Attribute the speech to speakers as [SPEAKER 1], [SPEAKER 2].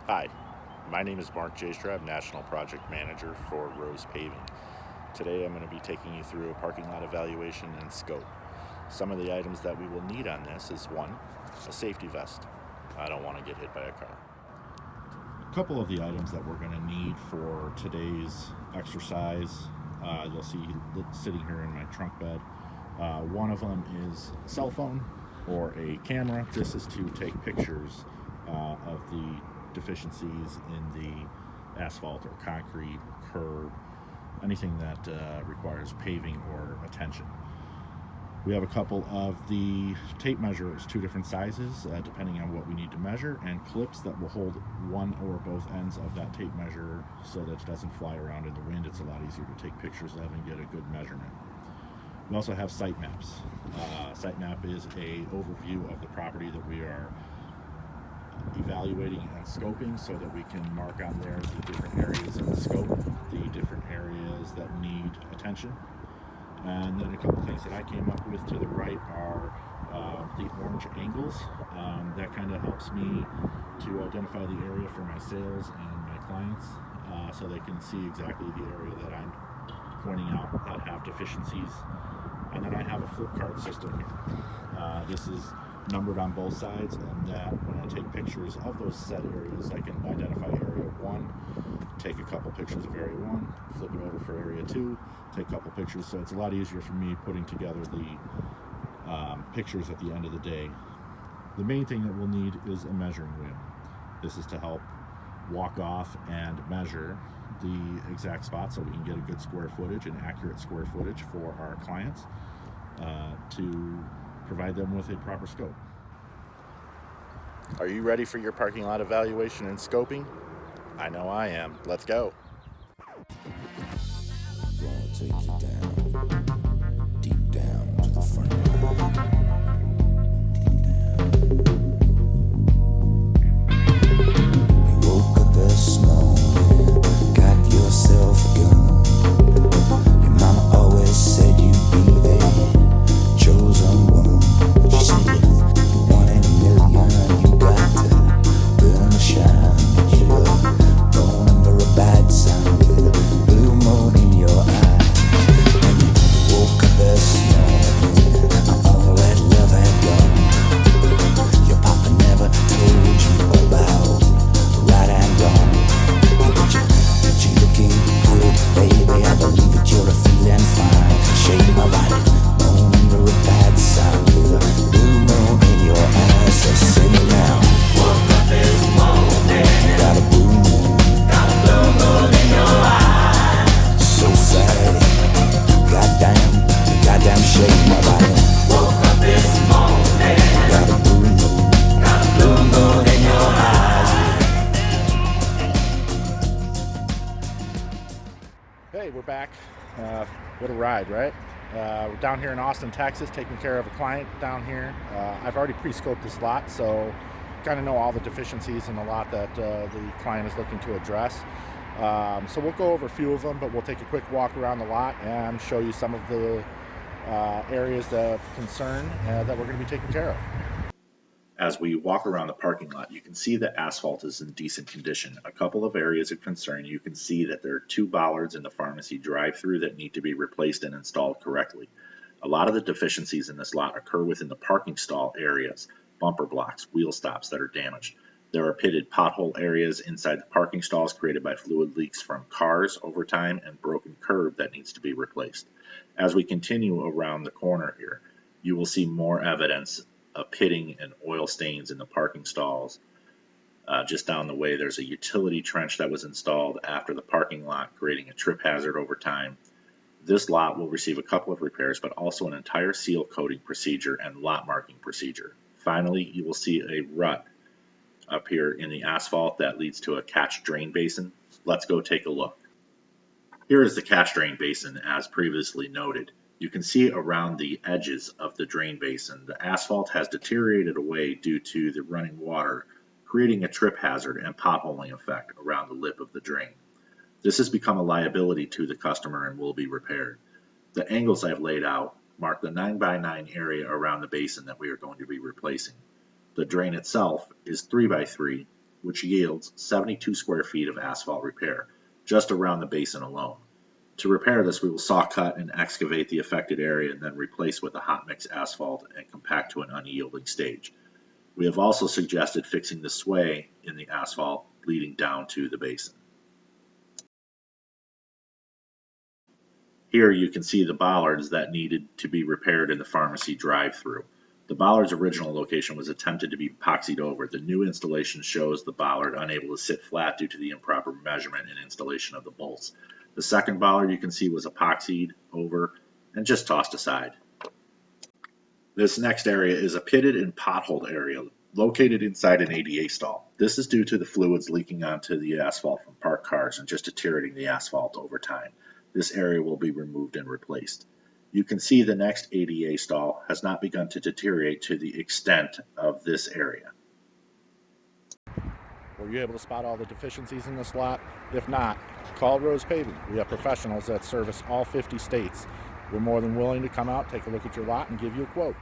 [SPEAKER 1] Hi, my name is Mark Jaystrab, National Project Manager for Rose Paving. Today I'm going to be taking you through a parking lot evaluation and scope. Some of the items that we will need on this is one, a safety vest. I don't want to get hit by a car. A couple of the items that we're going to need for today's exercise, you'll see sitting here in my trunk bed. One of them is a cell phone or a camera. This is to take pictures of the deficiencies in the asphalt or concrete, curb, anything that requires paving or attention. We have a couple of the tape measures, two different sizes depending on what we need to measure, and clips that will hold one or both ends of that tape measure so that it doesn't fly around in the wind. It's a lot easier to take pictures of and get a good measurement. We also have site maps. Site map is a overview of the property that we are evaluating and scoping so that we can mark on there the different areas of the scope, the different areas that need attention. And then a couple things that I came up with to the right are the orange angles. That kind of helps me to identify the area for my sales and my clients so they can see exactly the area that I'm pointing out that have deficiencies. And then I have a flip card system here. This is numbered on both sides, and that when I take pictures of those set areas, I can identify area 1, take a couple pictures of area 1, flip it over for area 2, take a couple pictures, so it's a lot easier for me putting together the pictures at the end of the day. The main thing that we'll need is a measuring wheel. This is to help walk off and measure the exact spot so we can get a good square footage and accurate square footage for our clients to provide them with a proper scope. Are you ready for your parking lot evaluation and scoping? I know I am. Let's go.
[SPEAKER 2] Gonna take you down, deep down to the front line. You woke up this morning, got yourself a gun. Your mama always said you'd be the chosen one. She said you're 1 in a million, you got to burn the shine. You were born under a bad sign with a blue moon in your eye. And you woke up this morning, all that love had gone. Your papa never told you about right and wrong. But you looking good, baby. I believe that you're feeling fine. Shake my body, born under a bad sign with a blue moon in your eyes. So sing it now. Woke up this morning, got a blue moon, got a blue moon in your eyes. So sad, goddamn shake my body. Woke up this morning, got a blue moon, got a blue moon in your eyes.
[SPEAKER 1] Hey, we're back. What a ride, right? We're down here in Austin, Texas, taking care of a client down here. I've already pre-scoped this lot, so kind of know all the deficiencies in the lot that the client is looking to address. So we'll go over a few of them, but we'll take a quick walk around the lot and show you some of the areas of concern that we're going to be taking care of. As we walk around the parking lot, you can see that asphalt is in decent condition. A couple of areas of concern, you can see that there are 2 bollards in the pharmacy drive-through that need to be replaced and installed correctly. A lot of the deficiencies in this lot occur within the parking stall areas, bumper blocks, wheel stops that are damaged. There are pitted pothole areas inside the parking stalls created by fluid leaks from cars over time and broken curb that needs to be replaced. As we continue around the corner here, you will see more evidence of pitting and oil stains in the parking stalls. Just down the way, there's a utility trench that was installed after the parking lot, creating a trip hazard over time. This lot will receive a couple of repairs, but also an entire seal coating procedure and lot marking procedure. Finally, you will see a rut up here in the asphalt that leads to a catch drain basin. Let's go take a look. Here is the catch drain basin as previously noted. You can see around the edges of the drain basin, the asphalt has deteriorated away due to the running water, creating a trip hazard and potholing effect around the lip of the drain. This has become a liability to the customer and will be repaired. The angles I've laid out mark the 9x9 area around the basin that we are going to be replacing. The drain itself is 3x3
[SPEAKER 3] which yields 72 square feet of asphalt repair, just around the basin alone. To repair this, we will saw cut and excavate the affected area and then replace with a hot mix asphalt and compact to an unyielding stage. We have also suggested fixing the sway in the asphalt leading down to the basin. Here you can see the bollards that needed to be repaired in the pharmacy drive-through. The bollard's original location was attempted to be epoxied over. The new installation shows the bollard unable to sit flat due to the improper measurement and installation of the bolts. The second bollard you can see was epoxied over and just tossed aside. This next area is a pitted and potholed area located inside an ADA stall. This is due to the fluids leaking onto the asphalt from parked cars and just deteriorating the asphalt over time. This area will be removed and replaced. You can see the next ADA stall has not begun to deteriorate to the extent of this area.
[SPEAKER 1] Were you able to spot all the deficiencies in this lot? If not, call Rose Paving. We have professionals that service all 50 states. We're more than willing to come out, take a look at your lot, and give you a quote.